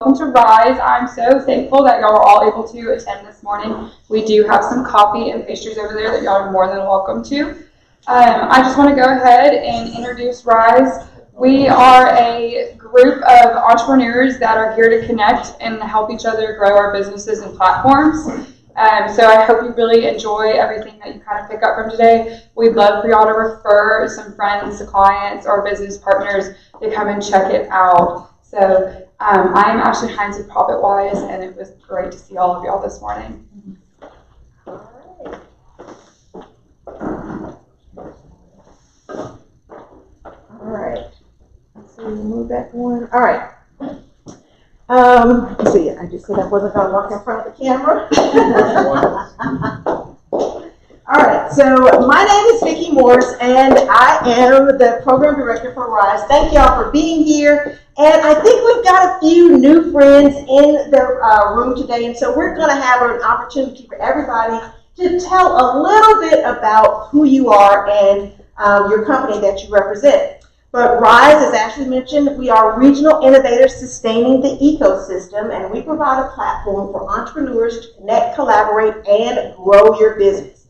Welcome to Rise. I'm so thankful that y'all are all able to attend this morning. We do have some coffee and pastries over there that y'all are more than welcome to. I just want to go ahead and introduce Rise. We are a group of entrepreneurs that are here to connect and help each other grow our businesses and platforms. So I hope you really enjoy everything that you kind of pick up from today. We'd love for y'all to refer some friends, clients, or business partners to come and check it out. So I am actually Heinz with Profitwise, and it was great to see all of y'all this morning. All right. So we move that one. All right. Let's see. I just said I wasn't going to walk in front of the camera. All right. So my name is Vicki Morris, and I am the program director for Rise. Thank y'all for being here. And I think we've got a few new friends in the room today, and so we're going to have an opportunity for everybody to tell a little bit about who you are and your company that you represent. But Rise, as Ashley mentioned, we are regional innovators sustaining the ecosystem, and we provide a platform for entrepreneurs to connect, collaborate, and grow your business.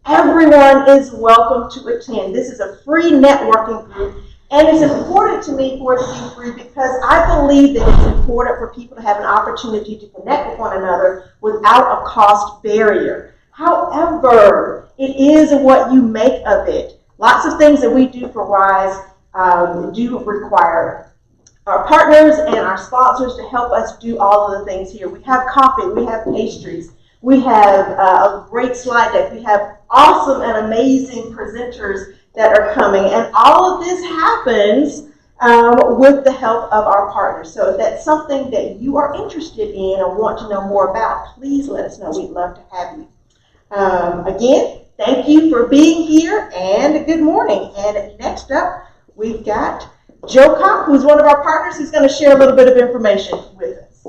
Everyone is welcome to attend. This is a free networking group. And it's important to me for it to be free because I believe that it's important for people to have an opportunity to connect with one another without a cost barrier. However, it is what you make of it. Lots of things that we do for Rise do require our partners and our sponsors to help us do all of the things here. We have coffee, we have pastries, we have a great slide deck, we have awesome and amazing presenters that are coming, and all of this happens with the help of our partners. So if that's something that you are interested in or want to know more about, please let us know. We'd love to have you. Again, thank you for being here, and good morning. And next up, we've got Joe Kopp, who's one of our partners, who's going to share a little bit of information with us.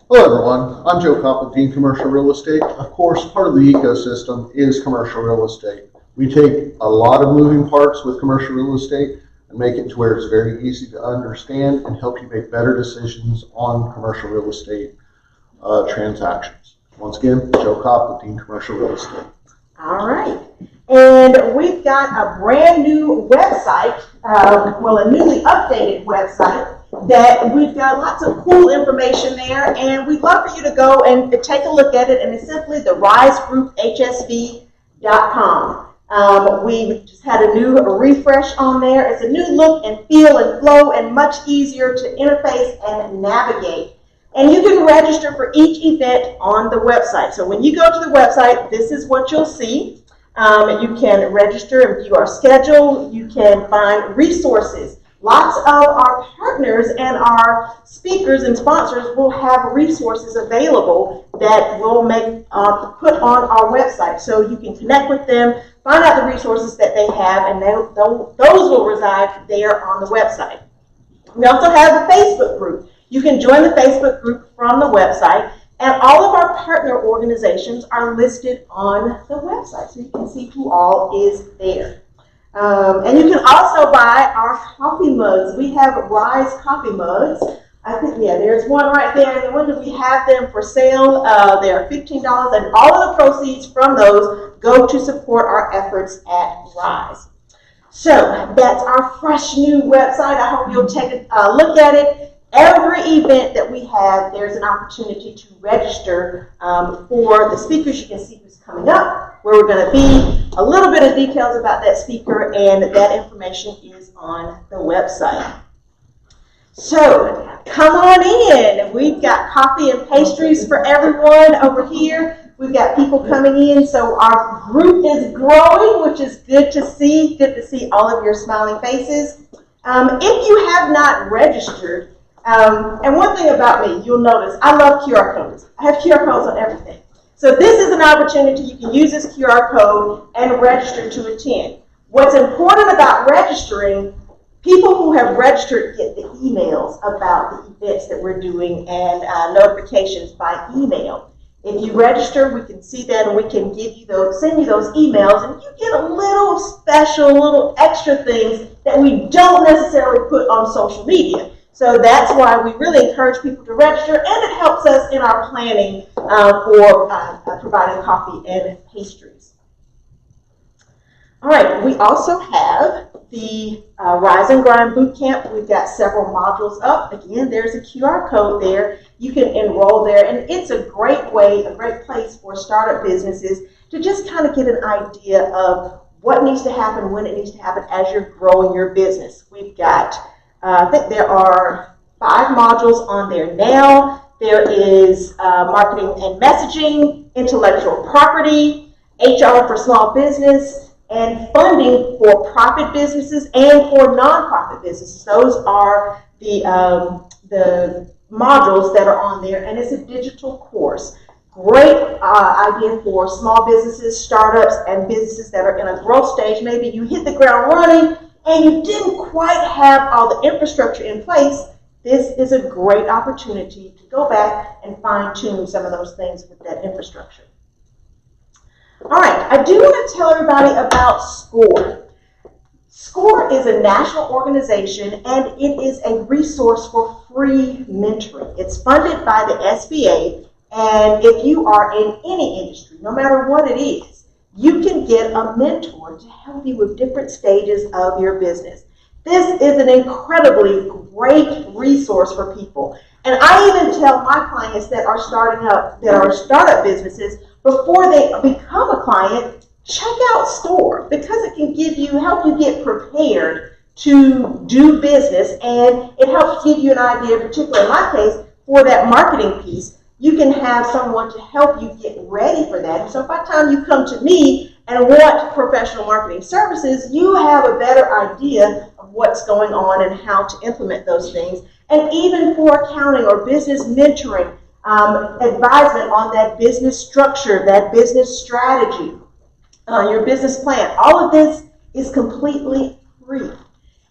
Hello everyone, I'm Joe Kopp with Dean Commercial Real Estate. Of course, part of the ecosystem is commercial real estate. We take a lot of moving parts with commercial real estate and make it to where it's very easy to understand and help you make better decisions on commercial real estate transactions. Once again, Joe Kopp with Dean Commercial Real Estate. All right. And we've got a brand new website, a newly updated website that we've got lots of cool information there, and we'd love for you to go and take a look at it, and it's simply the risegroupHSV.com. We've just had a new refresh on there. It's a new look and feel and flow and much easier to interface and navigate. And you can register for each event on the website. So when you go to the website, this is what you'll see. You can register and view our schedule. You can find resources. Lots of our partners and our speakers and sponsors will have resources available that we'll put on our website. So you can connect with them, find out the resources that they have, and those will reside there on the website. We also have the Facebook group. You can join the Facebook group from the website, and all of our partner organizations are listed on the website, so you can see who all is there. And you can also buy our coffee mugs. We have Rise coffee mugs. I think, there's one right there in the window. We have them for sale. They are $15, and all of the proceeds from those go to support our efforts at Rise. So that's our fresh new website. I hope you'll take a look at it. Every event that we have, there's an opportunity to register for the speakers. You can see who's coming up, where we're going to be, a little bit of details about that speaker, and that information is on the website. So come on in. We've got coffee and pastries for everyone over here. We've got people coming in, so our group is growing, which is good to see. Good to see all of your smiling faces. If you have not registered, and one thing about me, you'll notice, I love QR codes. I have QR codes on everything. So this is an opportunity. You can use this QR code and register to attend. What's important about registering, people who have registered get the emails about the events that we're doing and notifications by email. If you register, we can see that and we can give you send you those emails, and you get a little special, little extra things that we don't necessarily put on social media. So that's why we really encourage people to register, and it helps us in our planning for providing coffee and pastries. All right, we also have the Rise and Grind Bootcamp. We've got several modules up. Again, there's a QR code there. You can enroll there, and it's a great way, a great place for startup businesses to just kind of get an idea of what needs to happen, when it needs to happen as you're growing your business. We've got, I think there are 5 modules on there now. There is marketing and messaging, intellectual property, HR for small business, and funding for profit businesses and for nonprofit businesses. Those are the modules that are on there, and it's a digital course. Great idea for small businesses, startups, and businesses that are in a growth stage. Maybe you hit the ground running and you didn't quite have all the infrastructure in place. This is a great opportunity to go back and fine-tune some of those things with that infrastructure. All right, I do want to tell everybody about SCORE. SCORE is a national organization, and it is a resource for free mentoring. It's funded by the SBA, and if you are in any industry, no matter what it is, you can get a mentor to help you with different stages of your business. This is an incredibly great resource for people. And I even tell my clients that are starting up, that are startup businesses, before they become a client, check out SCORE, because it can help you get prepared to do business, and it helps give you an idea, particularly in my case, for that marketing piece. You can have someone to help you get ready for that. And so by the time you come to me and want professional marketing services, you have a better idea of what's going on and how to implement those things. And even for accounting or business mentoring, advisement on that business structure, that business strategy, your business plan. All of this is completely free.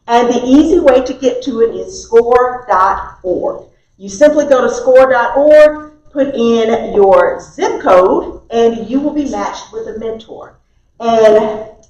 And the easy way to get to it is score.org. You simply go to score.org, put in your zip code, and you will be matched with a mentor. And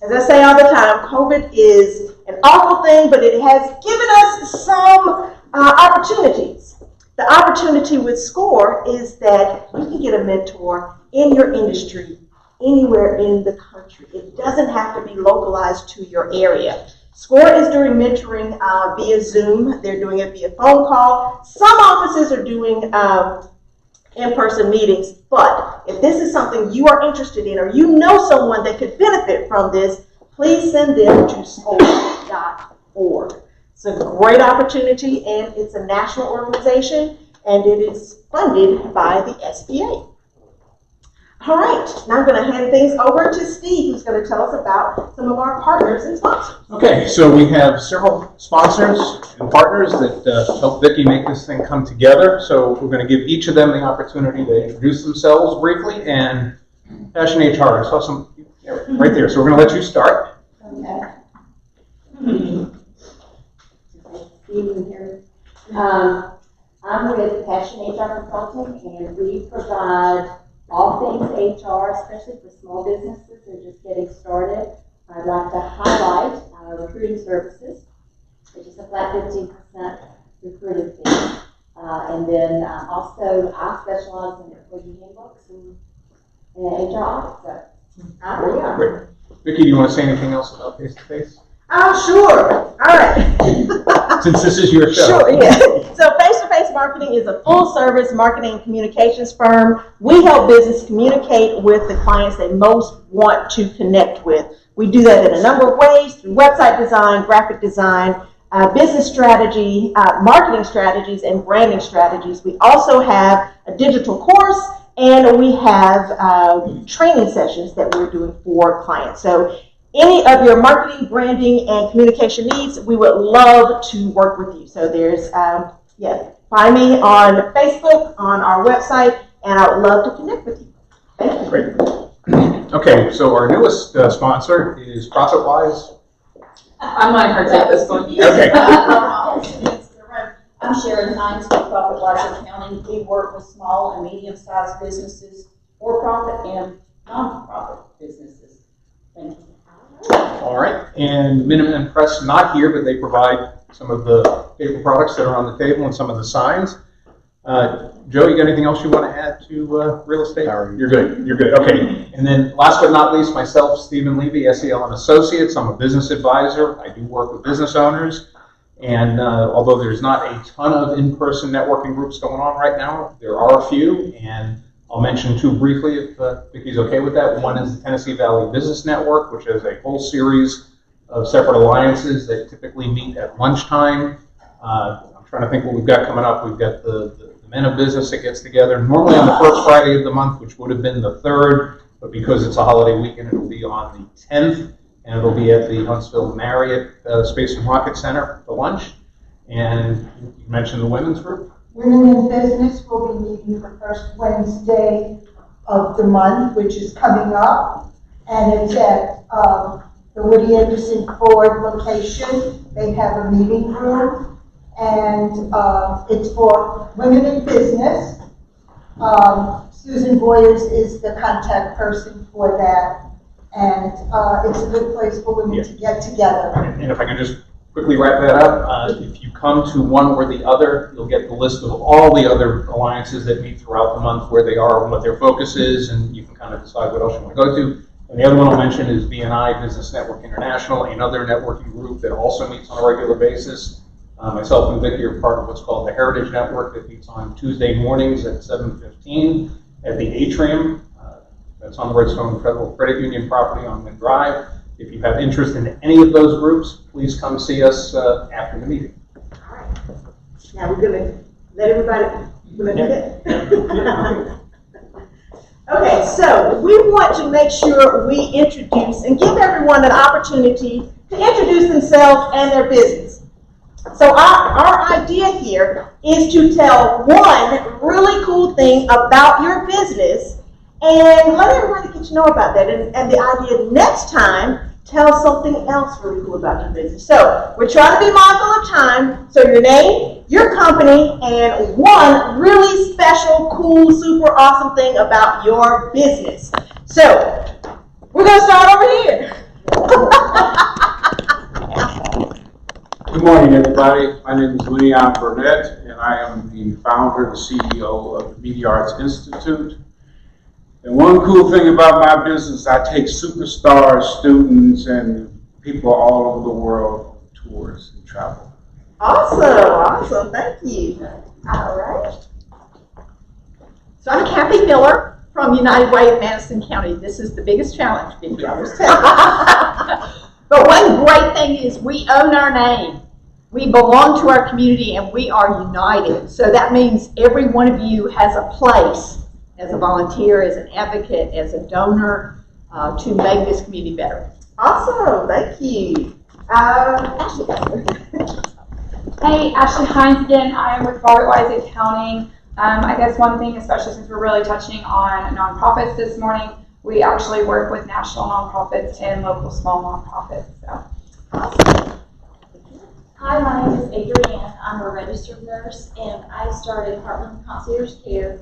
as I say all the time, COVID is an awful thing, but it has given us some opportunities. The opportunity with SCORE is that you can get a mentor in your industry anywhere in the country. It doesn't have to be localized to your area. SCORE is doing mentoring via Zoom. They're doing it via phone call. Some offices are doing in-person meetings, but if this is something you are interested in or you know someone that could benefit from this, please send them to score.org. It's a great opportunity, and it's a national organization, and it is funded by the SBA. All right, now I'm going to hand things over to Steve, who's going to tell us about some of our partners and sponsors. Okay, so we have several sponsors and partners that help Vicki make this thing come together. So we're going to give each of them the opportunity to introduce themselves briefly. And Passion HR, I saw some right there, so we're going to let you start. Okay. Steve here. I'm with Passion HR Consulting, and we provide all things HR, especially for small businesses that are just getting started. I'd like to highlight our recruiting services, which is a flat 15% recruiting fee. And then also I specialize in employee handbooks and HR audits. So here we are. Great. Vicki, do you want to say anything else about face-to-face? Sure. All right. Since this is your show. Sure, yeah. So Face-to-Face Marketing is a full-service marketing and communications firm. We help business communicate with the clients they most want to connect with. We do that in a number of ways, through website design, graphic design, business strategy, marketing strategies, and branding strategies. We also have a digital course, and we have training sessions that we're doing for clients. So any of your marketing, branding, and communication needs, we would love to work with you. So there's, find me on Facebook, on our website, and I would love to connect with you. Thank you. Great. Okay, so our newest sponsor is Profitwise. I might have take this one. Okay. I'm Sharon, Heinz with Profitwise Accounting. We work with small and medium-sized businesses for-profit and non-profit businesses. Thank you. All right, and Minimum and Press not here, but they provide some of the paper products that are on the table and some of the signs. Joe, you got anything else you want to add to real estate? You're good. You're good. Okay. And then, last but not least, myself, Stephen Levy, SEL and Associates. I'm a business advisor. I do work with business owners. And although there's not a ton of in-person networking groups going on right now, there are a few. And I'll mention two briefly if Vicki's okay with that. One is the Tennessee Valley Business Network, which has a whole series of separate alliances that typically meet at lunchtime. I'm trying to think what we've got coming up. We've got the Men of Business that gets together normally on the first Friday of the month, which would have been the 3rd, but because it's a holiday weekend, it'll be on the 10th, and it'll be at the Huntsville Marriott Space and Rocket Center for lunch. And you mentioned the women's group. Women in Business will be meeting the first Wednesday of the month, which is coming up, and it's at the Woody Anderson Ford location. They have a meeting room. And it's for women in business. Susan Boyers is the contact person for that. And it's a good place for women to get together. And if I can just quickly wrap that up, if you come to one or the other, you'll get the list of all the other alliances that meet throughout the month, where they are and what their focus is, and you can kind of decide what else you want to go to. And the other one I'll mention is BNI, Business Network International, another networking group that also meets on a regular basis. Myself and Vicki are part of what's called the Heritage Network that meets on Tuesday mornings at 7:15 at the Atrium. That's on the Redstone Federal Credit Union property on Wind Drive. If you have interest in any of those groups, please come see us after the meeting. All right. Now we're going to let everybody, we're going to do that. Okay, so we want to make sure we introduce and give everyone an opportunity to introduce themselves and their business. So our idea here is to tell one really cool thing about your business and let everybody get to know about that. And the idea next time, tell something else really cool about your business. So we're trying to be mindful of time. So your name, your company, and one really special, cool, super awesome thing about your business. So we're going to start over here. Good morning, everybody. My name is Leon Burnett, and I am the founder and CEO of the Media Arts Institute. And one cool thing about my business, I take superstar students and people all over the world on tours and travel. Awesome, thank you. All right. So I'm Kathy Miller from United Way of Madison County. This is the biggest challenge, Vicki, I was telling you. But one great thing is we own our name. We belong to our community and we are united. So that means every one of you has a place as a volunteer, as an advocate, as a donor to make this community better. Awesome, thank you. Ashley. Hey, Ashley Heinz again. I am with Profitwise Accounting. I guess one thing, especially since we're really touching on nonprofits this morning, we actually work with national nonprofits and local small nonprofits. So. Awesome. Hi, my name is Adrian. I'm a registered nurse, and I started Heartland Concierge Care.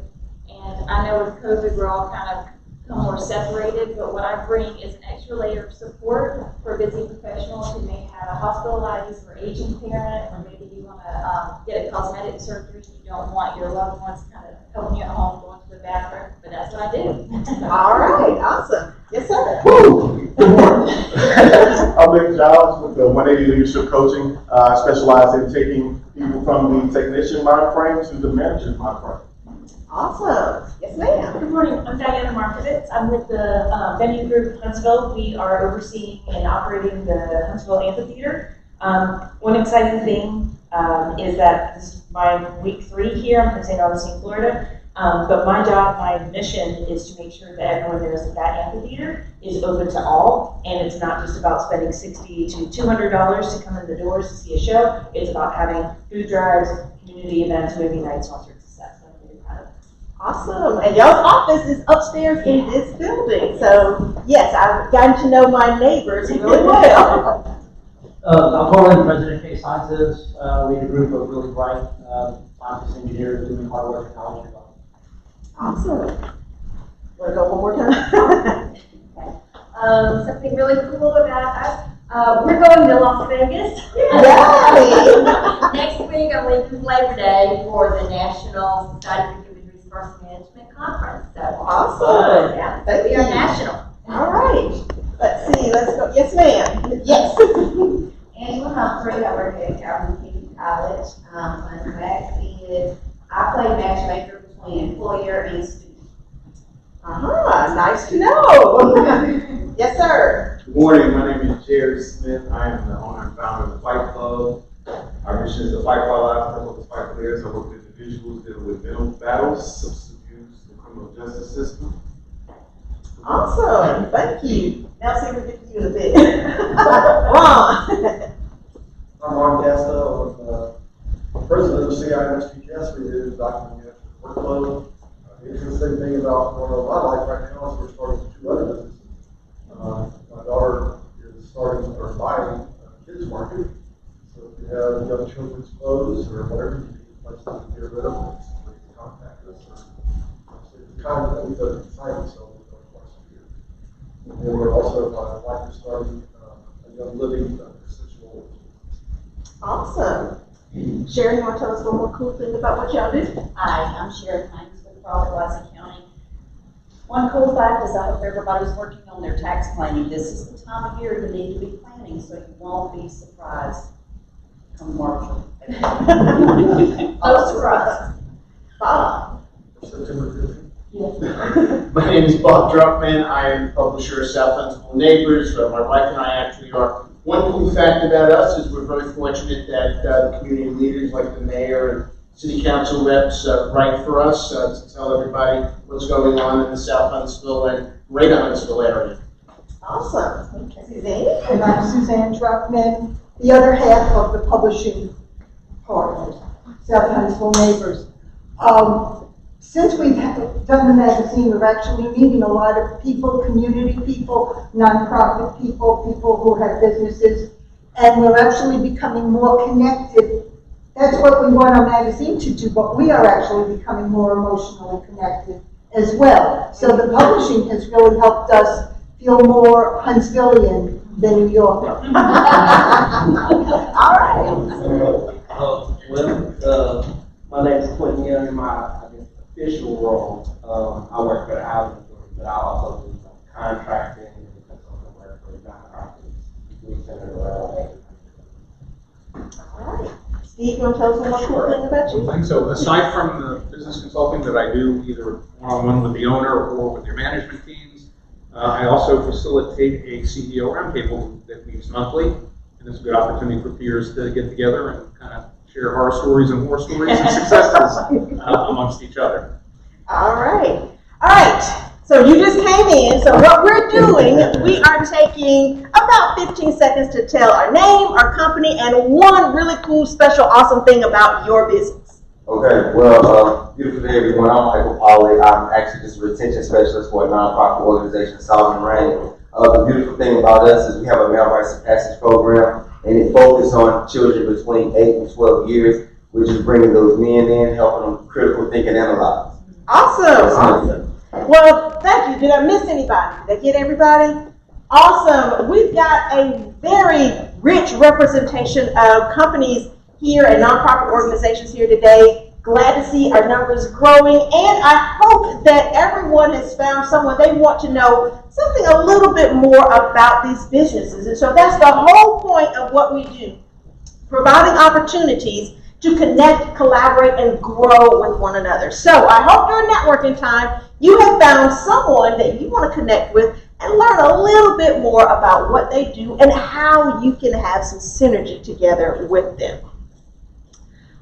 And I know with COVID, we're all kind of become more separated, but what I bring is an extra layer of support for busy professionals who may have a hospitalized or aging parent, or maybe you want to get a cosmetic surgery. You don't want your loved ones kind of helping you at home, going to the bathroom, but that's what I do. All right, awesome. Yes, sir. Woo! Good morning. I'm Nick Giles with the 180 Leadership Coaching. I specialize in taking people from the technician mind frame to the manager mind frame. Awesome. Yes, ma'am. Good morning. I'm Dianna Markovitz. I'm with the venue group Huntsville. We are overseeing and operating the Huntsville Amphitheater. One exciting thing is that this is my week 3 here. I'm from St. Augustine, Florida. But my job, my mission is to make sure that everyone knows that that amphitheater is open to all, and it's not just about spending $60 to $200 to come in the doors to see a show. It's about having food drives, community events, movie nights, all sorts of stuff. So I'm really proud of it. Awesome. And y'all's office is upstairs in this building. So, yes, I've gotten to know my neighbors really well. I'm Pauline, President of Case Sciences. Lead a group of really bright scientists, engineers doing hard work in college. Awesome. Want to go one more time? Something really cool about us. We're going to Las Vegas. Yay! Next week, I'm leaving Labor Day for the National Society for Human Resource Management Conference. So, Awesome. yeah, Thank we are you. national. All right. Let's see. Let's go. Yes, ma'am. Yes. Angela Humphrey, I work at Calvin King College. My fact is I play matchmaker between employer and student. Nice to know. Yes, sir. Good morning, my name is Jerry Smith. I am the owner and founder of the Fight Club. Our mission is to fight for our lives, help us fight for theirs. I work with individuals dealing with mental battles, substance abuse, the criminal justice system. Awesome. Thank you. Now see, we'll get to you in a bit. Ron. I'm Ron Casta, I'm president of CIMSPGS. We do document workload. The interesting thing about one of my life right now is we're starting 2 other businesses. My daughter is starting or buying a kids market. So if you have young children's clothes or whatever you need, places to get rid of, you can contact us. The kind that we do exciting, so we're going twice a year. And then we're also like to start a young living situational. Awesome. Sharon, you want to tell us one more cool thing about what y'all do? Hi, I'm Sharon Heinz with Profitwise Accounting. One cool fact is I hope everybody's working on their tax planning. This is the time of year you need to be planning so you won't be surprised come March. No surprise. Bob. September 15th. My name is Bob Druckman. I am publisher of South Huntsville Neighbors. My wife and I actually are. One cool fact about us is we're very fortunate that the community leaders like the mayor and city council reps write for us to tell everybody what's going on in the South Huntsville and Greater Huntsville area. Awesome. Suzanne? And I'm Suzanne Druckman, the other half of the publishing partners, South Huntsville Neighbors. Since we've done the magazine, we're actually meeting a lot of people, community people, nonprofit people, people who have businesses, and we're actually becoming more connected. That's what we want our magazine to do, but we are actually becoming more emotionally connected as well. So the publishing has really helped us feel more Huntsvillian than New Yorker. All right. My name is Quentin Young, and my official role, I work for the housing authority, but I also do contracting and consulting work for nonprofits. We center around. All right. Steve, you want to tell us one more cool thing about you? I think so. Aside from the business consulting that I do, either one-on-one with the owner or with their management teams, I also facilitate a CEO roundtable that meets monthly, and it's a good opportunity for peers to get together and kind of share horror stories and war stories and successes amongst each other. All right. All right. So you just came in. So what we're doing, we are taking about 15 seconds to tell our name, our company, and one really cool, special, awesome thing about your business. Okay. Well, beautiful day, everyone. I'm Michael Polly. I'm actually just a retention specialist for a nonprofit organization, Solving Rain. The beautiful thing about us is we have a male rites of passage program, and it focuses on children between 8 and 12 years, which is bringing those men in, helping them critical think and analyze. Awesome. Well, thank you. Did I miss anybody? Did I get everybody? Awesome. We've got a very rich representation of companies here and nonprofit organizations here today. Glad to see our numbers growing, and I hope that everyone has found someone they want to know something a little bit more about these businesses. And so that's the whole point of what we do, providing opportunities to connect, collaborate, and grow with one another. So I hope during networking time, you have found someone that you want to connect with and learn a little bit more about what they do and how you can have some synergy together with them.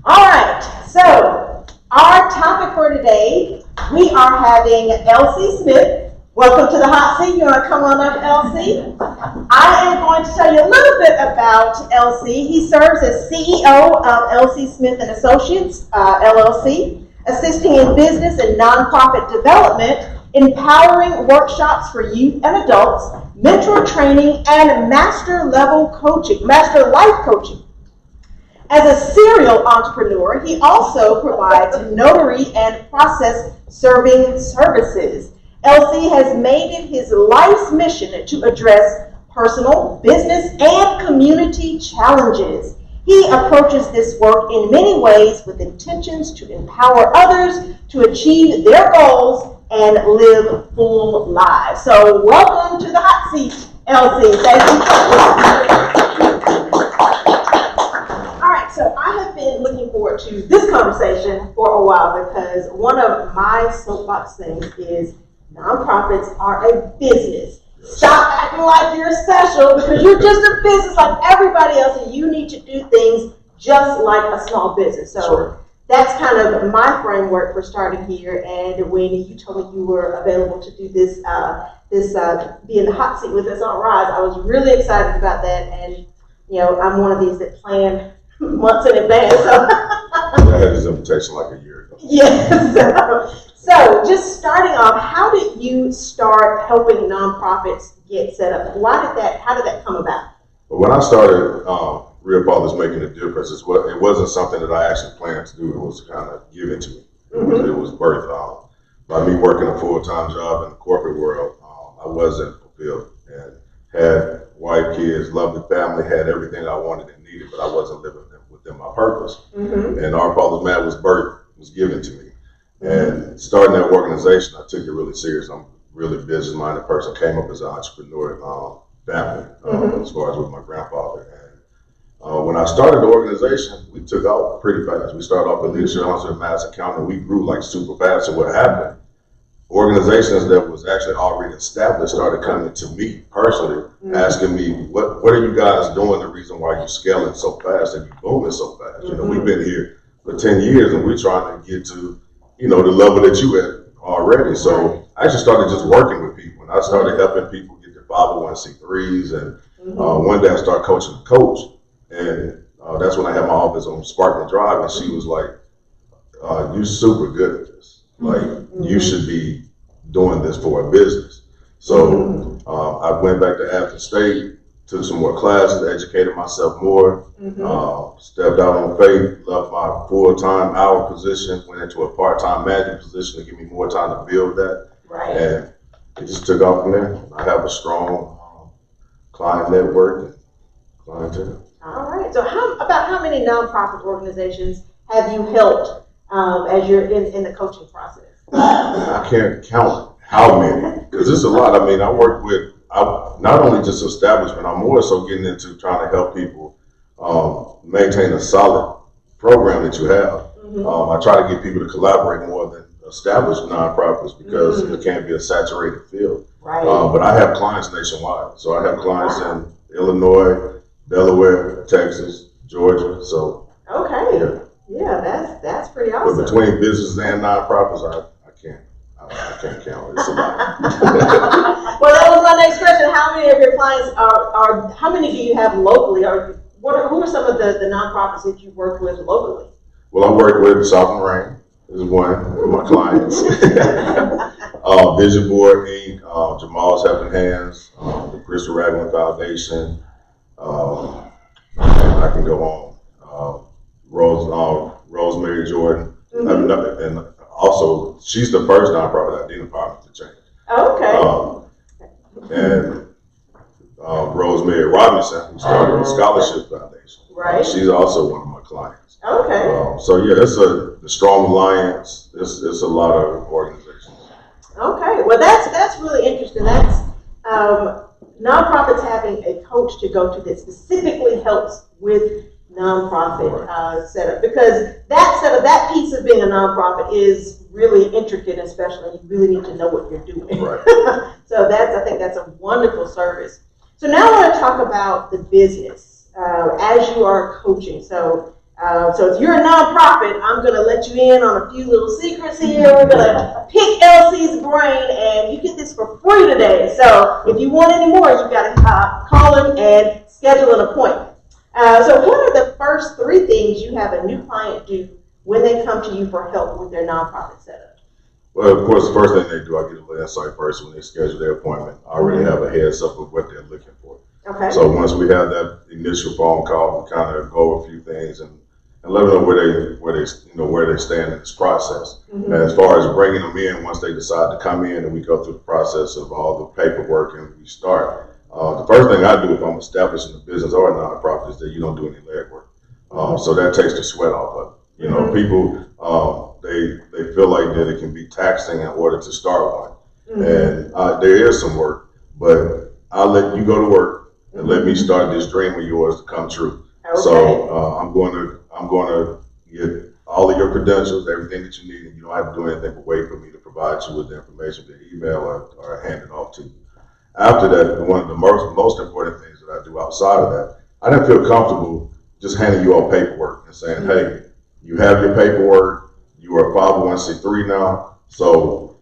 All right, so our topic for today, we are having LC Smith. Welcome to the hot seat. You want to come on up, LC? I am going to tell you a little bit about LC. He serves as CEO of LC Smith & Associates, LLC, assisting in business and nonprofit development, empowering workshops for youth and adults, mentor training, and master life coaching. As a serial entrepreneur, he also provides notary and process serving services. LC has made it his life's mission to address personal, business, and community challenges. He approaches this work in many ways with intentions to empower others to achieve their goals and live full lives. So welcome to the hot seat, LC. Thank you. All right, so I have been looking forward to this conversation for a while because one of my soapbox things is nonprofits are a business. Stop acting like you're special because you're just a business like everybody else and you need to do things just like a small business. So that's kind of my framework for starting here. And when you told me you were available to do this, be in the hot seat with us on Rise, I was really excited about that. And, you know, I'm one of these that plan months in advance. So. I had this invitation like a year ago. Yes. So just starting off, how did you start helping nonprofits get set up? How did that come about? But when I started Real Fathers Making a Difference, it wasn't something that I actually planned to do. It was kind of given to me. It was birthed. By me working a full-time job in the corporate world, I wasn't fulfilled and had wife, kids, lovely family, had everything I wanted and needed, but I wasn't living within my purpose. And Our Father's Mat was birthed, was given to me. And starting that organization, I took it really serious. I'm a really business-minded person. Came up as an entrepreneur family, as far as with my grandfather. And when I started the organization, we took off pretty fast. We started off with leadership in Madison County, and we grew like super fast. So what happened? Organizations that was actually already established started coming to me personally, asking me, what are you guys doing? The reason why you're scaling so fast and you're booming so fast. You know, we've been here for 10 years, and we're trying to get to the level that you at already. So I actually started just working with people, and I started helping people get their 501c3s. And one day I started coaching a coach, and that's when I had my office on Sparkman Drive, and she was like, "You're super good at this. Like, you should be doing this for a business." So I went back to Athens State, took some more classes, educated myself more, stepped out on faith, left my full-time hour position, went into a part-time management position to give me more time to build that. And it just took off from there. I have a strong client network and clientele. All right. So how many nonprofit organizations have you helped as you're in the coaching process? I can't count how many, because it's a lot. I mean, I work with not only just establishment, I'm more so getting into trying to help people maintain a solid program that you have. I try to get people to collaborate more than established nonprofits because it can't be a saturated field. But I have clients nationwide. So I have clients in Illinois, Delaware, Texas, Georgia. So that's pretty awesome. But between businesses and nonprofits, I can't count. It's a lot. Well, that was my next question. How many of your clients are how many do you have locally? Or who are some of the nonprofits that you work with locally? Well, I work with Southern Rain is one of my clients. Vision Board Inc., Jamal's Helping Hands, the Crystal Ragland Foundation. I can go on. Rosemary Jordan. And also, she's the first nonprofit identified to change. And Rosemary Robinson, who started the Scholarship Foundation. She's also one of my clients. So yeah, it's the Strong Alliance. It's a lot of organizations. Well, that's really interesting. That's nonprofits having a coach to go to that specifically helps with nonprofit setup, because that piece of being a nonprofit is really intricate, especially you really need to know what you're doing. So I think that's a wonderful service. So now I want to talk about the business as you are coaching. So if you're a nonprofit, I'm going to let you in on a few little secrets here. We're going to pick LC's brain, and you get this for free today. So if you want any more, you've got to call him and schedule an appointment. So what are the first 3 things you have a new client do when they come to you for help with their nonprofit setup? Well, of course, the first thing they do, I get a little insight first when they schedule their appointment. I already have a heads up of what they're looking for. So once we have that initial phone call, we kind of go over a few things and let them know where where they stand in this process. And as far as bringing them in, once they decide to come in and we go through the process of all the paperwork and we start, the first thing I do if I'm establishing a business or a nonprofit is that you don't do any legwork. So that takes the sweat off of it. You know, people, they feel like that it can be taxing in order to start one. And there is some work, but I'll let you go to work and let me start this dream of yours to come true. Okay. So I'm going to get all of your credentials, everything that you need, and you don't have to do anything but wait for me to provide you with the information via email or hand it off to you. After that, one of the most important things that I do outside of that, I didn't feel comfortable just handing you all paperwork and saying, hey, you have your paperwork, you are a 501c3 now, so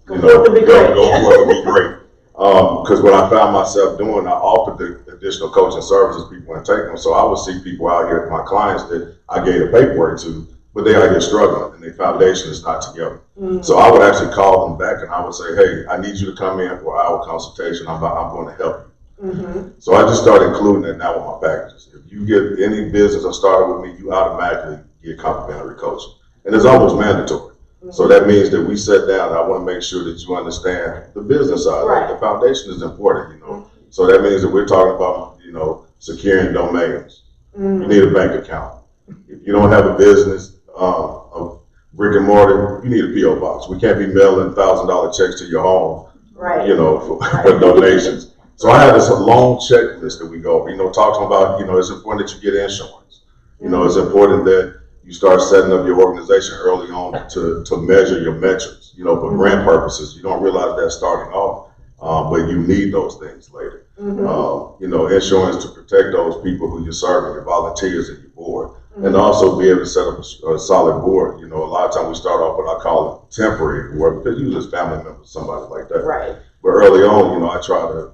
go for it would be great. Because what I found myself doing, I offered the additional coaching services people want to take them. So I would see people out here, my clients that I gave the paperwork to, but they out here struggling and their foundation is not together. So I would actually call them back and I would say, hey, I need you to come in for our consultation. I'm going to help you. So I just started including that now with my packages. If you get any business or started with me, you automatically get complimentary coaching. And it's almost mandatory. So that means that we sit down and I want to make sure that you understand the business side. Right. The foundation is important, you know. So that means that we're talking about, you know, securing domains. You need a bank account. If you don't have a business, a brick and mortar, you need a P.O. box. We can't be mailing $1,000 checks to your home, you know, for donations. So I have this long checklist that we go over, you know, talking about, you know, it's important that you get insurance. You know, it's important that you start setting up your organization early on to measure your metrics, you know, for grant purposes. You don't realize that starting off, but you need those things later. You know, insurance to protect those people who you're serving, your volunteers and your board, and also be able to set up a solid board. You know, a lot of times we start off what I call a temporary board because usually it's family members, somebody like that. Right. But early on, you know, I try to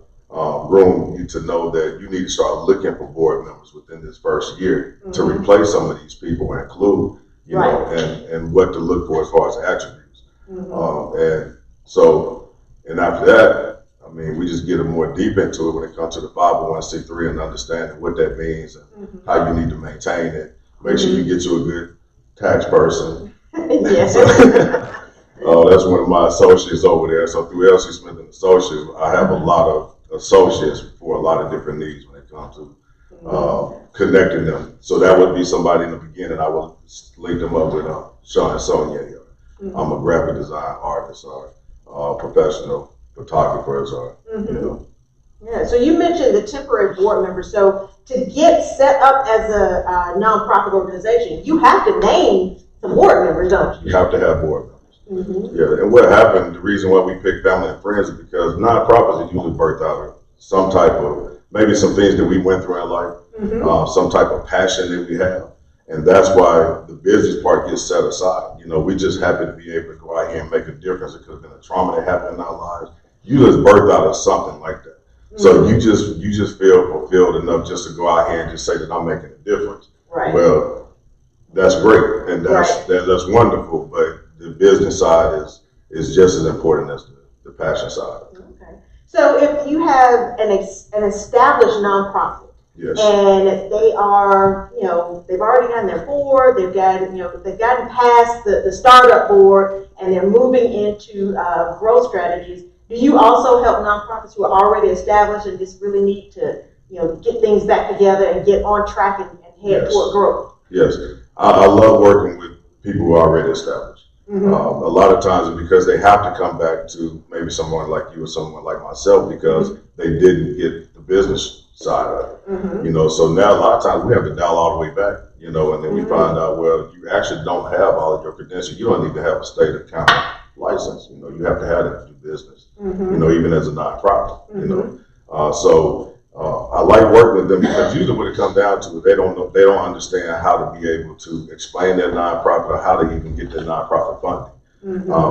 groom you to know that you need to start looking for board members within this first year to replace some of these people and include, you know, and what to look for as far as attributes. And so, and after that, I mean, we just get more deep into it when it comes to the 501c3 and understanding what that means and how you need to maintain it. Make sure you get you a good tax person. Yes. That's one of my associates over there. So through LC Smith and Associates, I have a lot of associates for a lot of different needs when it comes to connecting them. So that would be somebody in the beginning. I would link them up with Sharon and Sonia here. I'm a graphic design artist or professional photographers or, you know. Yeah, so you mentioned the temporary board member. So to get set up as a nonprofit organization, you have to name some board members, don't you? You have to have board members. Yeah, and what happened, the reason why we pick family and friends is because nonprofits are usually birthed out of some type of, maybe some things that we went through in life, some type of passion that we have. And that's why the business part gets set aside. You know, we just happen to be able to go out here and make a difference. It could have been a trauma that happened in our lives. You just birthed out of something like that. So you just feel fulfilled enough just to go out here and just say that I'm making a difference. Right. Well, that's great and that's wonderful, but the business side is just as important as the passion side. Okay. So if you have an established nonprofit, and they are, you know, they've already gotten their board, they've gotten past the startup board, and they're moving into growth strategies. Do you also help nonprofits who are already established and just really need to, you know, get things back together and get on track and head toward growth? Yes, I love working with people who are already established. A lot of times it's because they have to come back to maybe someone like you or someone like myself because they didn't get the business side of it. You know, so now a lot of times we have to dial all the way back, you know, and then we find out, well, you actually don't have all of your credentials. You don't need to have a state accounting license. You know, you have to have it to do business, you know, even as a nonprofit, you know. So I like working with them because usually what it comes down to is they don't understand how to be able to explain their nonprofit or how to even get their nonprofit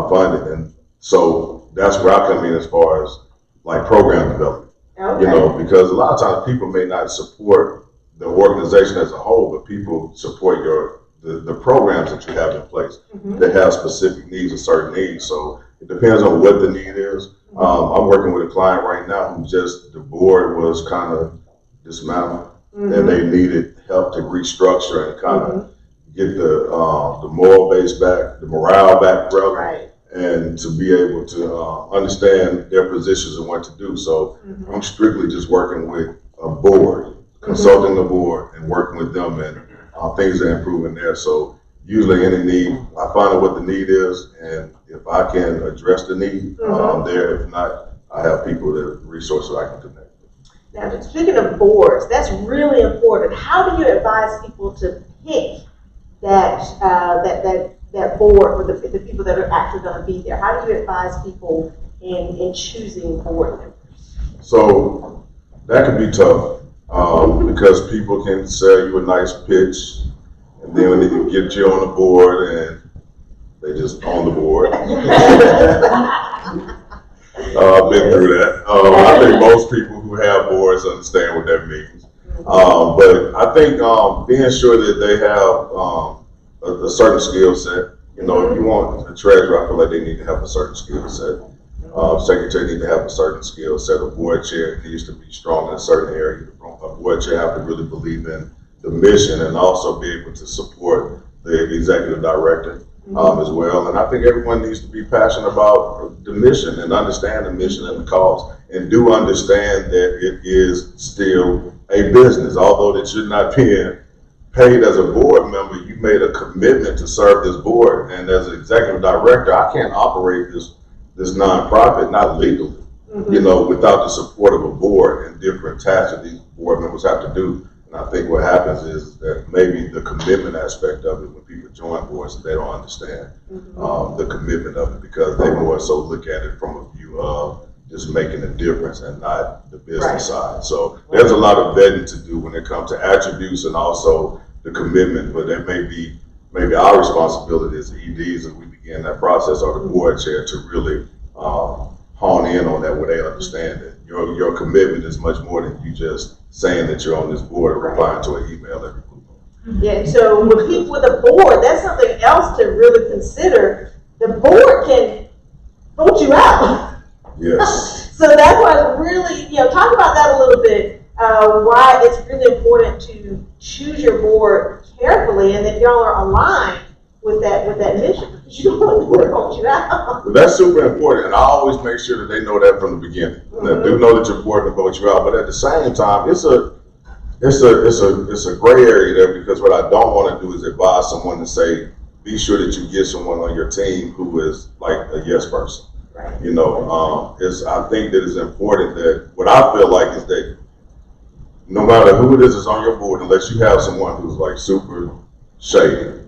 funded. And so that's where I come in as far as like program development. You know, because a lot of times people may not support the organization as a whole, but people support the programs that you have in place that have specific needs or certain needs. So it depends on what the need is. I'm working with a client right now who the board was kind of dismantled and they needed help to restructure and kind of get the moral base back, the morale back, brother, Right. and to be able to understand their positions and what to do. So I'm strictly just working with a board, consulting the board, and working with them, and things are improving there. So usually any need, I find out what the need is, and if I can address the need, I'm there. If not, I have people, the resources I can connect. Now, speaking of boards, that's really important. How do you advise people to pick that board for the people that are actually going to be there? How do you advise people in choosing board members? So that can be tough because people can sell you a nice pitch, and then when they can get you on the board, and they just on the board. I've been through that. I think most people who have boards understand what that means. But I think being sure that they have a certain skill set. You know, if you want a treasurer, I feel like they need to have a certain skill set. Secretary need to have a certain skill set. A board chair needs to be strong in a certain area. A board chair have to really believe in the mission and also be able to support the executive director as well. And I think everyone needs to be passionate about the mission and understand the mission and the cause, and do understand that it is still a business. Although that you're not being paid as a board member, you made a commitment to serve this board. And as an executive director, I can't operate this nonprofit, not legally, you know, without the support of a board and different tasks that these board members have to do. And I think what happens is that maybe the commitment aspect of it, when people join boards, they don't understand the commitment of it, because they more so look at it from a view of just making a difference and not the business side. So there's a lot of vetting to do when it comes to attributes and also the commitment, but that may be our responsibility as EDs as we begin that process, or the board chair, to really hone in on that, where they understand that your commitment is much more than you just saying that you're on this board or replying to an email every week. Yeah, so with people with a board, that's something else to really consider. The board can vote you out. Yes. So that's why it's really, talk about that a little bit, why it's really important to choose your board carefully, and that y'all are aligned with that mission, because you don't want the board to vote you out. Well, that's super important, and I always make sure that they know that from the beginning. They do know that your board can vote you out, but at the same time, it's a gray area there, because what I don't want to do is advise someone to say, be sure that you get someone on your team who is like a yes person. Right. I think that it's important that, what I feel like is that no matter who it is on your board, unless you have someone who's like super shady,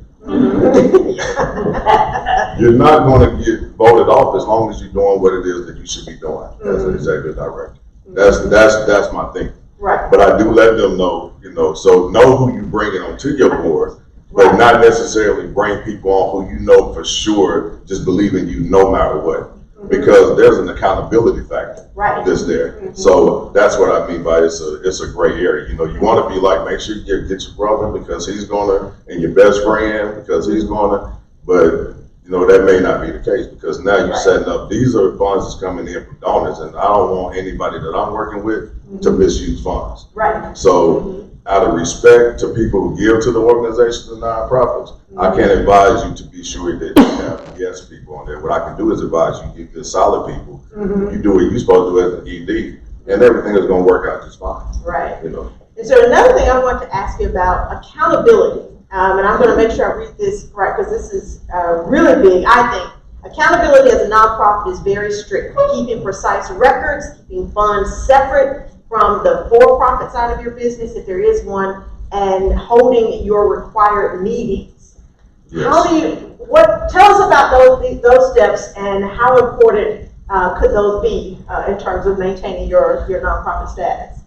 you're not going to get voted off as long as you're doing what it is that you should be doing as an executive director. That's my thinking. Right. But I do let them know, so know who you bring onto your board, but not necessarily bring people on who you know for sure just believe in you no matter what. Because there's an accountability factor that's there. So that's what I mean by it's a gray area. You want to be like, make sure you get your brother because he's gonna, and your best friend because he's gonna, but that may not be the case, because now you're setting up, these are funds that's coming in from donors, and I don't want anybody that I'm working with to misuse funds. Right. So out of respect to people who give to the organizations and nonprofits, I can't advise you to be sure that you have yes people on there. What I can do is advise you get solid people. You do what you're supposed to do as an ED, and everything is going to work out just fine. Right. And so another thing I want to ask you about, accountability. And I'm going to make sure I read this correct, because this is really big, I think. Accountability as a nonprofit is very strict, keeping precise records, keeping funds separate from the for-profit side of your business, if there is one, and holding your required meetings. Yes. Tell us about those steps, and how important could those be in terms of maintaining your nonprofit status?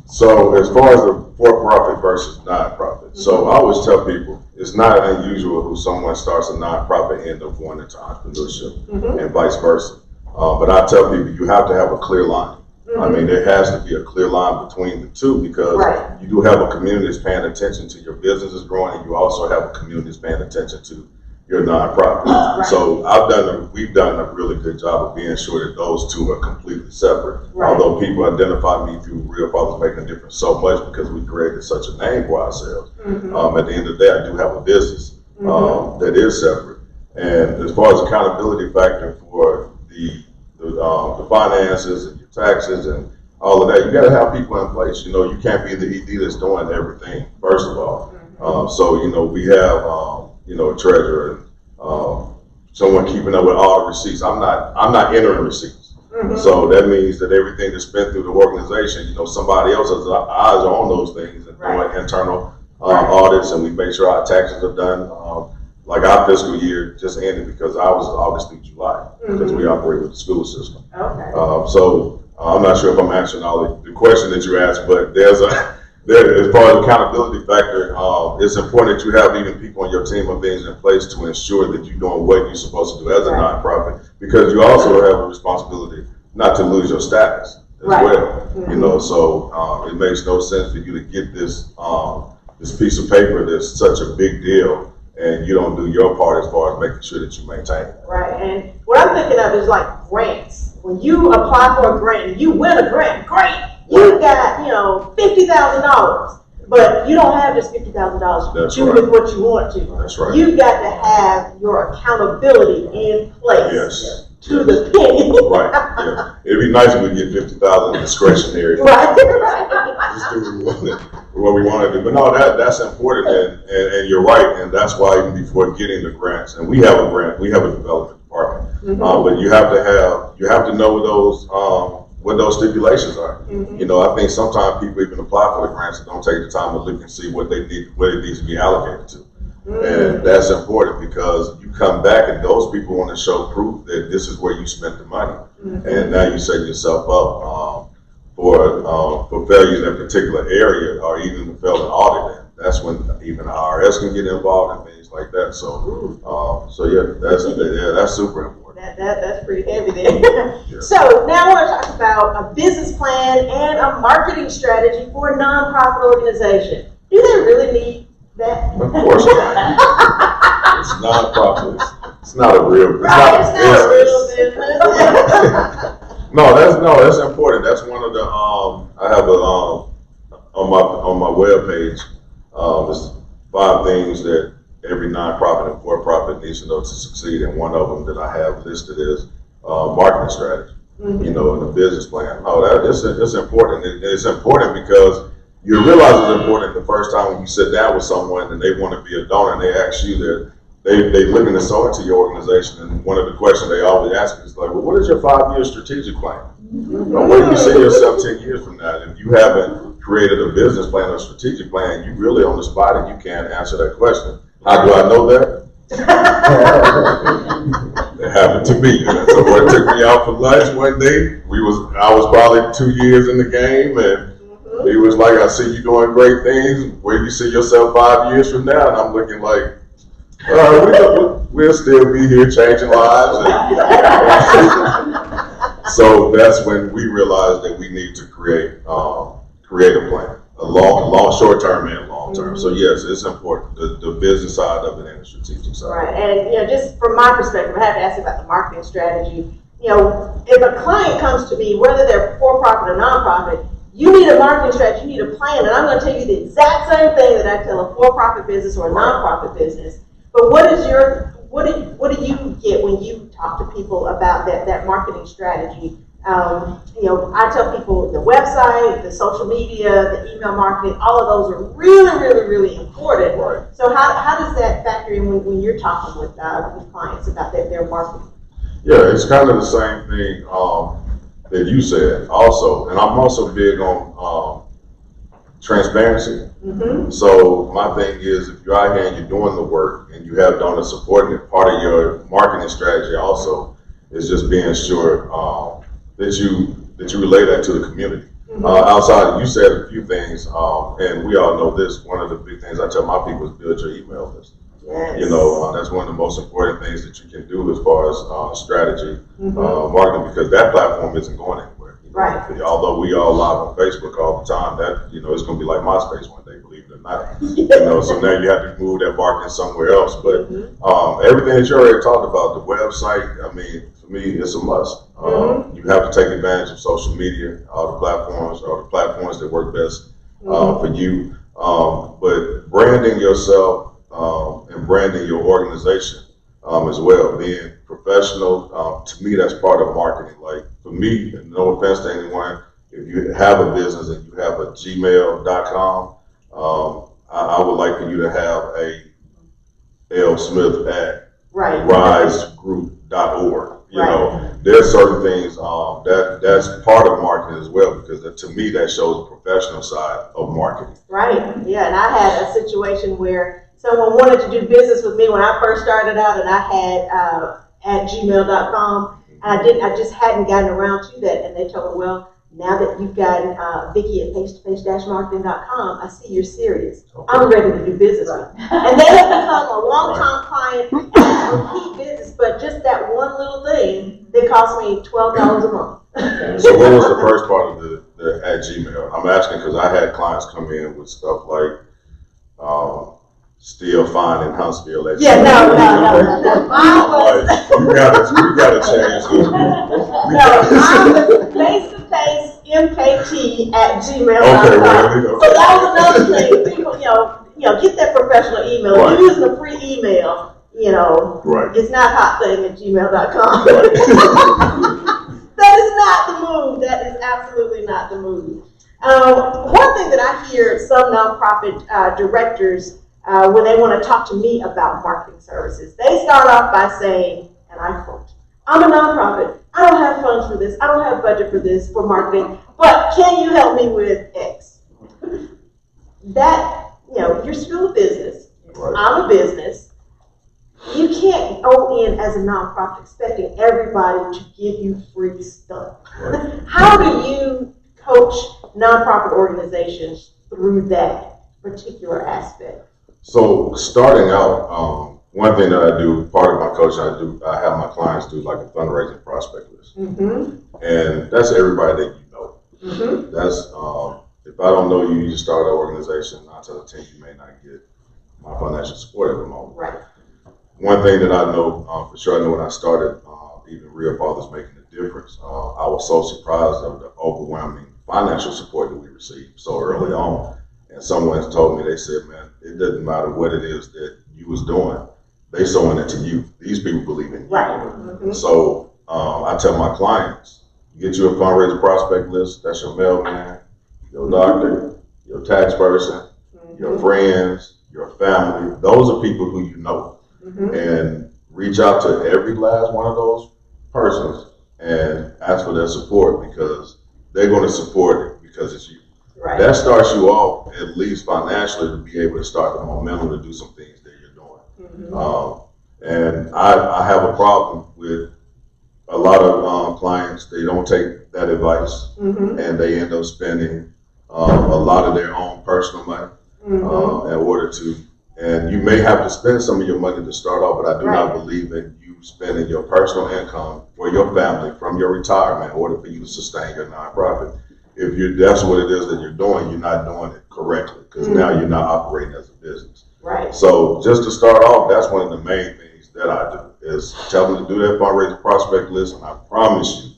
So as far as the for-profit versus nonprofit, so I always tell people it's not unusual who someone starts a nonprofit end up going into entrepreneurship and vice versa. But I tell people you have to have a clear line. I mean, there has to be a clear line between the two, because you do have a community that's paying attention to your business is growing, and you also have a community that's paying attention to you're a nonprofit. So we've done a really good job of being sure that those two are completely separate. Although people identify me through Real Fathers Making a Difference so much because we created such a name for ourselves. At the end of the day, I do have a business that is separate. And as far as accountability factor for the finances and your taxes and all of that, you got to have people in place. You know, you can't be the ED that's doing everything, first of all. So, you know, we have, you know, a treasurer and someone keeping up with all the receipts. I'm not entering receipts. So that means that everything that's spent through the organization, you know, somebody else's eyes are on those things and doing internal audits, and we make sure our taxes are done. Like our fiscal year just ended because I was August through July because we operate with the school system. So I'm not sure if I'm answering all the question that you asked, but as far as accountability factor, it's important that you have even people on your team or things in place to ensure that you're doing what you're supposed to do as a nonprofit, because you also have a responsibility not to lose your status as well. You know, so it makes no sense for you to get this this piece of paper that's such a big deal and you don't do your part as far as making sure that you maintain it. Right, and what I'm thinking of is like grants. When you apply for a grant and you win a grant, great, you got, you know, $50,000, but you don't have just $50,000. You do with what you want to. That's right. You've got to have your accountability in place to the penny. It'd be nice if we get 50,000 discretionary. Just do what we want to do. But no, that's important, and you're right, and that's why even before getting the grants, and we have a grant, we have a development department, but you have to know what those stipulations are. You know, I think sometimes people even apply for the grants and don't take the time to look and see what it needs to be allocated to. And that's important because you come back and those people want to show proof that this is where you spent the money. And now you set yourself up for failure in a particular area or even to fail an audit. That's when even the IRS can get involved and things like that. So yeah, that's super important. That's pretty heavy there. So now I want to talk about a business plan and a marketing strategy for a nonprofit organization. Do they really need that? Of course not. It's nonprofit. It's not a real business. That's important. That's one of the I have on my webpage. There's 5 things that every nonprofit and for-profit needs to know to succeed, and one of them that I have listed is marketing strategy. You know, and a business plan. It's important. It's important because you realize it's important the first time when you sit down with someone and they want to be a donor and they ask you that they looking to sow into your organization, and one of the questions they always ask is like, well, what is your 5-year strategic plan? Or where do you see yourself 10 years from now? And if you haven't created a business plan or strategic plan, you really on the spot and you can't answer that question. How do I know that? It happened to me. Someone took me out for lunch one day. I was probably 2 years in the game, and he was like, I see you doing great things. Where do you see yourself 5 years from now? And I'm looking like, we'll still be here changing lives. So that's when we realized that we need to create a plan, a long, short-term and long-term. So yes, it's important, the business side of it and the strategic side. Right, and you know, just from my perspective, I have to ask you about the marketing strategy. You know, if a client comes to me, whether they're for-profit or nonprofit, you need a marketing strategy, you need a plan, and I'm going to tell you the exact same thing that I tell a for-profit business or a nonprofit business. But what do you get when you talk to people about that marketing strategy? You know, I tell people the website, the social media, the email marketing, all of those are really, really, really important. Right. So how does that factor in when you're talking with clients about their marketing? Yeah, it's kind of the same thing that you said also. And I'm also big on transparency. So my thing is, if you're out here and you're doing the work and you have donors supporting it, part of your marketing strategy also is just being sure that you relay that to the community. Outside, you said a few things, and we all know this. One of the big things I tell my people is build your email list. Yes. You know, that's one of the most important things that you can do as far as strategy, marketing, because that platform isn't going anywhere. Right. Although we all live on Facebook all the time, that, you know, it's going to be like MySpace one day, believe it or night. You know, so now you have to move that marketing somewhere else. But everything that you already talked about, the website, I mean, for me, it's a must. You have to take advantage of social media, all the platforms that work best for you. But branding yourself and branding your organization as well, being professional, to me, that's part of marketing. Like for me, and no offense to anyone, if you have a business and you have a gmail.com, I would like for you to have a lsmith@risegroup.org. You know, there's certain things that's part of marketing as well, because to me that shows the professional side of marketing. Right. Yeah, and I had a situation where someone wanted to do business with me when I first started out, and I had at gmail.com. And I just hadn't gotten around to that, and they told me, well, now that you've gotten Vicky at face-to-face-marketing.com, I see you're serious. I'm ready to do business with you. And they have become a long-time client and it's repeat business, but just that one little thing, they cost me $12 a month. So what was the first part of the at Gmail? I'm asking because I had clients come in with stuff like still fine in Huntsville. No. Mine was you gotta change it. mine was face-to-face mkt@gmail.com. Okay, well, so that was another thing. People, get that professional email. If you're using a free email, it's not hotthing@gmail.com. That is not the move. That is absolutely not the move. One thing that I hear some nonprofit directors when they want to talk to me about marketing services, they start off by saying, and I quote, "I'm a nonprofit. I don't have funds for this. I don't have budget for this, for marketing, but can you help me with X?" That, you're still a business. Right. I'm a business. You can't go in as a nonprofit expecting everybody to give you free stuff. Right. How do you coach nonprofit organizations through that particular aspect? So starting out, one thing that I do, part of my coaching, I have my clients do like a fundraising prospect list. And that's everybody that you know. That's, if I don't know you, you just start an organization, 9 out of 10, you may not get my financial support at the moment. Right. One thing that I know for sure, I know when I started, even Real Fathers Making a Difference, I was so surprised of the overwhelming financial support that we received so early on. And someone told me, they said, man, it doesn't matter what it is that you was doing, they sowing it to you. These people believe in you. Right. So I tell my clients, get you a fundraiser prospect list. That's your mailman, your doctor, your tax person, your friends, your family. Those are people who you know. And reach out to every last one of those persons and ask for their support, because they're going to support it because it's you. Right. That starts you off, at least financially, to be able to start the momentum to do some things that you're doing. And I have a problem with a lot of clients. They don't take that advice, and they end up spending a lot of their own personal money in order to. And you may have to spend some of your money to start off, but I do not believe in you spending your personal income for your family from your retirement in order for you to sustain your nonprofit. If that's what it is that you're doing, you're not doing it correctly, because now you're not operating as a business. Right. So just to start off, that's one of the main things that I do, is tell them to do that fundraiser prospect list, and I promise you,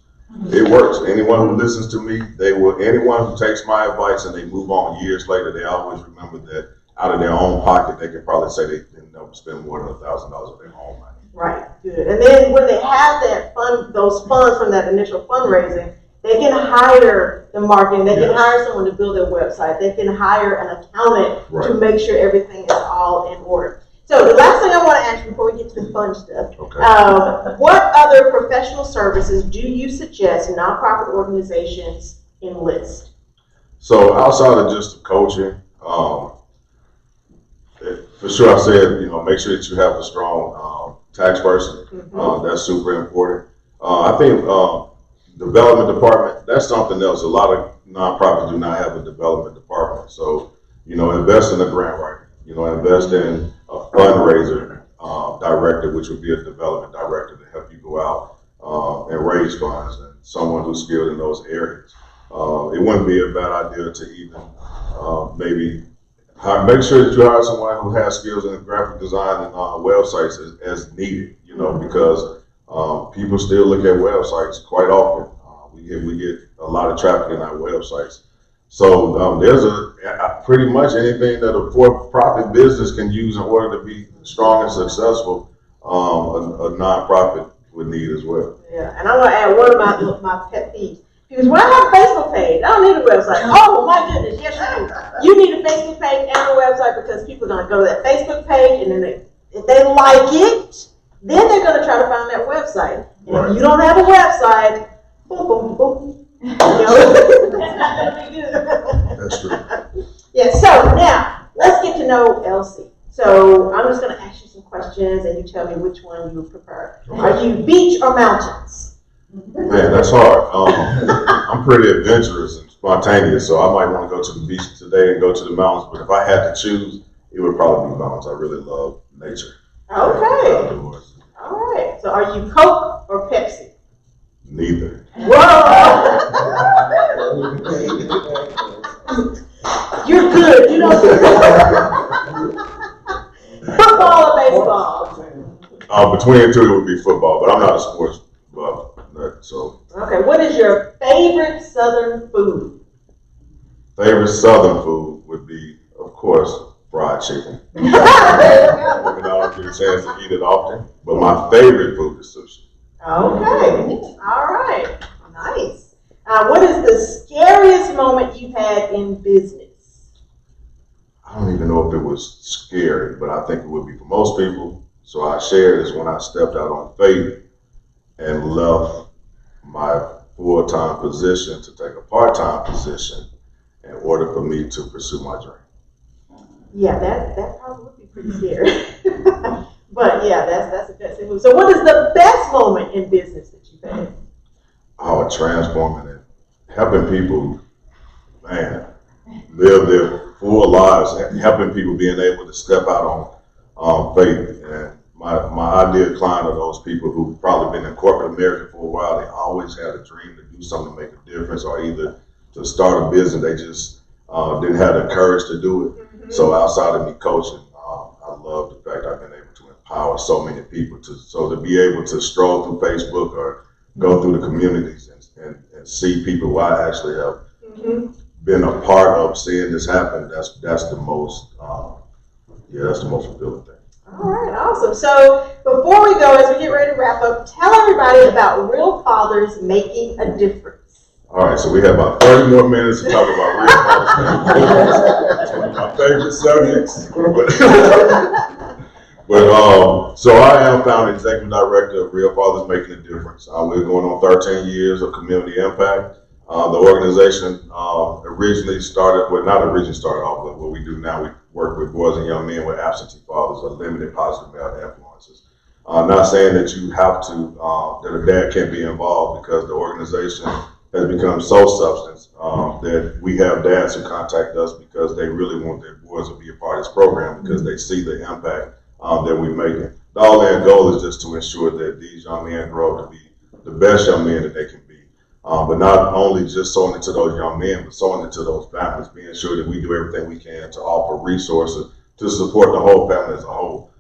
it works. Anyone who listens to me, anyone who takes my advice and they move on years later, they always remember that out of their own pocket, they can probably say they didn't never spend more than $1,000 of their own money. Right, good. And then when they have those funds from that initial fundraising, they can hire the marketing, they can hire someone to build their website, they can hire an accountant to make sure everything is all in order. So the last thing I want to ask before we get to the fun stuff, what other professional services do you suggest nonprofit organizations enlist? So outside of just the coaching, for sure I said, make sure that you have a strong tax person. That's super important. I think development department, that's something else. A lot of nonprofits do not have a development department. So, invest in a grant writer, invest in a fundraiser director, which would be a development director to help you go out and raise funds, and someone who's skilled in those areas. It wouldn't be a bad idea to even maybe Make sure that you hire someone who has skills in graphic design and websites as needed, because people still look at websites quite often. We get a lot of traffic in our websites. So there's pretty much anything that a for-profit business can use in order to be strong and successful, a nonprofit would need as well. Yeah, and I want to add one of my pet peeves. Because when I have a Facebook page, I don't need a website. Oh my goodness, yes you do. You need a Facebook page and a website because people are going to go to that Facebook page and then if they like it, then they're going to try to find that website. And if you don't have a website, boom, boom, boom. That's not going to be good. That's true. Yeah, so now let's get to know LC. So I'm just going to ask you some questions and you tell me which one you prefer. Are you beach or mountains? Man, that's hard. I'm pretty adventurous and spontaneous, so I might want to go to the beach today and go to the mountains, but if I had to choose, it would probably be mountains. I really love nature. Okay. All right. So are you Coke or Pepsi? Neither. Whoa! You're good. You know football or baseball? Between the two, it would be football, but I'm not a sports buff. So. Okay, what is your favorite Southern food? Favorite Southern food would be, of course, fried chicken. I don't get a chance to eat it often, but my favorite food is sushi. Okay, all right, nice. What is the scariest moment you've had in business? I don't even know if it was scary, but I think it would be for most people. So I shared is when I stepped out on faith and left my full-time position to take a part-time position in order for me to pursue my dream. Yeah, that probably would be pretty scary. But yeah, that's a best thing. So what is the best moment in business that you've had? Oh, transforming it. Helping people, man, live their full lives, helping people being able to step out on faith. And my ideal client are those people who've probably been in corporate America for a while. They always had a dream to do something to make a difference, or either to start a business. They just didn't have the courage to do it. Mm-hmm. So outside of me coaching, I love the fact I've been able to empower so many people to be able to stroll through Facebook or go through the communities and see people who I actually have been a part of seeing this happen. That's the most fulfilling thing. All right, awesome. So before we go, as we get ready to wrap up, tell everybody about Real Fathers Making a Difference. All right, so we have about 30 more minutes to talk about Real Fathers. It's one of my favorite subjects. So I am founder, executive director of Real Fathers Making a Difference. We're going on 13 years of community impact. The organization originally started, well, not originally started off, but what we do now, we work with boys and young men with absentee fathers or limited positive male influences. Not saying that you have to, that a dad can't be involved, because the organization has become so substance that we have dads who contact us because they really want their boys to be a part of this program because they see the impact that we're making. The all-in goal is just to ensure that these young men grow up to be the best young men that they can be. But not only just sowing it to those young men, but sowing it to those families, being sure that we do everything we can to offer resources to support the whole family as a whole.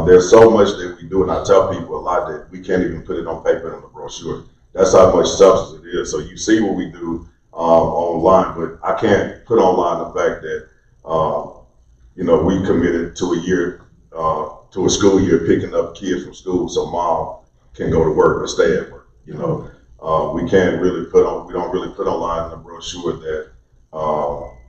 There's so much that we do, and I tell people a lot that we can't even put it on paper in the brochure. That's how much substance it is. So you see what we do online, but I can't put online the fact that we committed to a year, to a school year, picking up kids from school so mom can go to work or stay at work. We don't really put online in the brochure that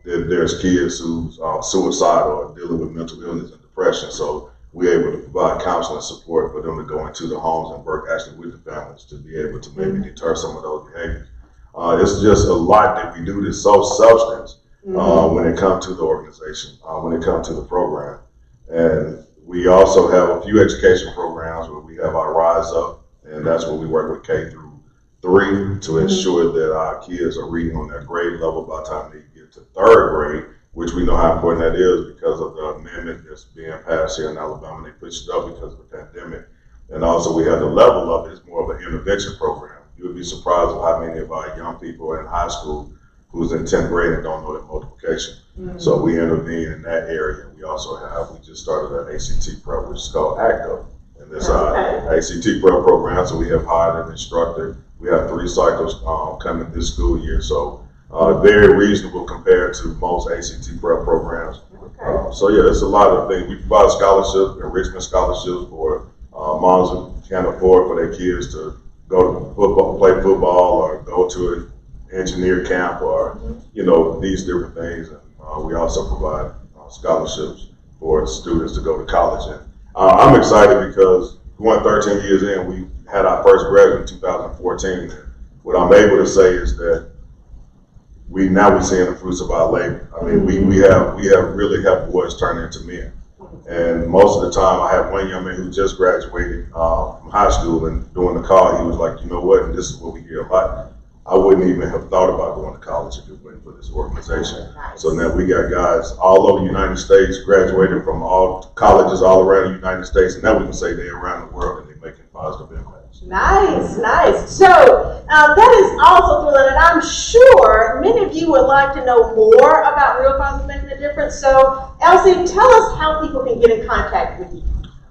there's kids who's suicidal or dealing with mental illness and depression. So we're able to provide counseling and support for them to go into the homes and work actually with the families to be able to maybe deter some of those behaviors. It's just a lot that we do that's so substance when it comes to the organization, when it comes to the program. And we also have a few education programs where we have our Rise Up, and that's where we work with K through 3 to ensure that our kids are reading on their grade level by the time they get to 3rd grade, which we know how important that is because of the amendment that's being passed here in Alabama. They pushed it up because of the pandemic. And also we have the level of it. It's more of an intervention program. You would be surprised at how many of our young people are in high school who's in 10th grade and don't know that multiplication education. So we intervene in that area. We also we just started an ACT prep, which is called ACTO. And this ACT prep program, so we have hired an instructor. We have 3 cycles coming this school year. So very reasonable compared to most ACT prep programs. So yeah, it's a lot of things. We provide scholarships, enrichment scholarships for moms who can't afford for their kids to go to football, play football, or go to an engineer camp, or these different things. And we also provide scholarships for students to go to college. And I'm excited because going 13 years in, we had our first graduate in 2014. And what I'm able to say is that we're seeing the fruits of our labor. I mean, we have really helped boys turn into men. And most of the time, I have one young man who just graduated from high school, and during the call, he was like, you know what, and this is what we hear a lot. I wouldn't even have thought about going to college if it wasn't for this organization. So now we got guys all over the United States, graduated from all colleges all around the United States, and now we can say they're around the world and they're making positive impacts. Nice. So that is also thrilling, and I'm sure many of you would like to know more about Real Fathers Making a Difference. So, LC, tell us how people can get in contact with you.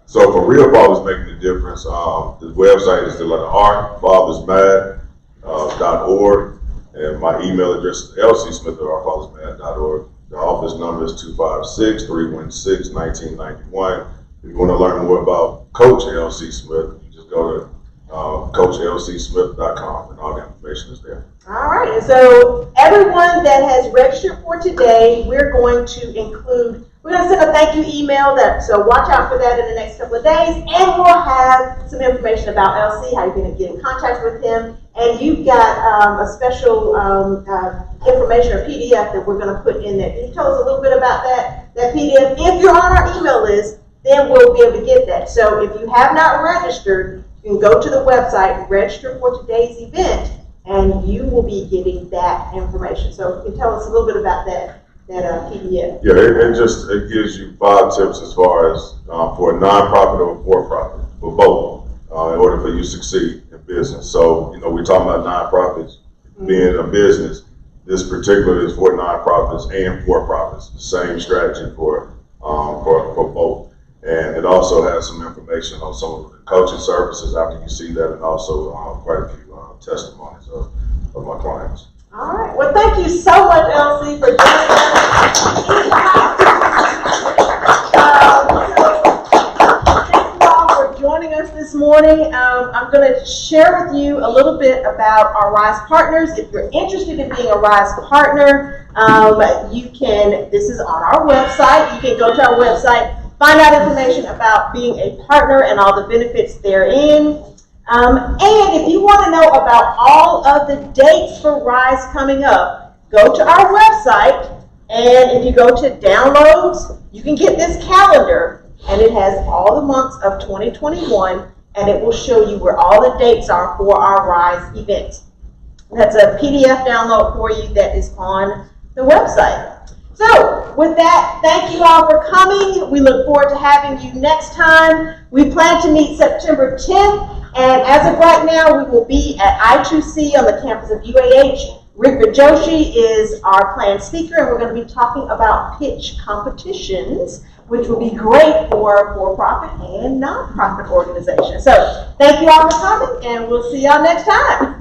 So for Real Fathers Making a Difference, the website is the letter R, fathersmad.org, and my email address is lcsmith@ourfathersmad.org. The office number is 256-316-1991. If you want to learn more about Coach LC Smith, you just go to coachlcsmith.com, and all the information is there. All right, and so everyone that has registered for today, we're going to send a thank you email, so watch out for that in the next couple of days, and we'll have some information about LC, how you're going to get in contact with him, and you've got a special information or PDF that we're going to put in there. Can you tell us a little bit about that PDF? If you're on our email list, then we'll be able to get that. So if you have not registered, you can go to the website, register for today's event, and you will be getting that information. So you can tell us a little bit about that PDF. Yeah, it gives you 5 tips as far as for a nonprofit or a for-profit, for both, in order for you to succeed in business. So, we're talking about nonprofits being a business. This particular is for nonprofits and for-profits. The same strategy for both. And it also has some information on some of the coaching services after you see that, and also quite a few testimonies of my clients. All right. Well, thank you so much, LC, for joining us. Thank you all for joining us this morning. I'm going to share with you a little bit about our RISE partners. If you're interested in being a RISE partner, this is on our website. You can go to our website, find out information about being a partner and all the benefits therein. And if you want to know about all of the dates for RISE coming up, go to our website, and if you go to downloads, you can get this calendar, and it has all the months of 2021, and it will show you where all the dates are for our RISE event. That's a PDF download for you that is on the website. So, with that, thank you all for coming. We look forward to having you next time. We plan to meet September 10th, and as of right now, we will be at I2C on the campus of UAH. Rick Joshi is our planned speaker, and we're going to be talking about pitch competitions, which will be great for for-profit and non-profit organizations. So, thank you all for coming, and we'll see y'all next time.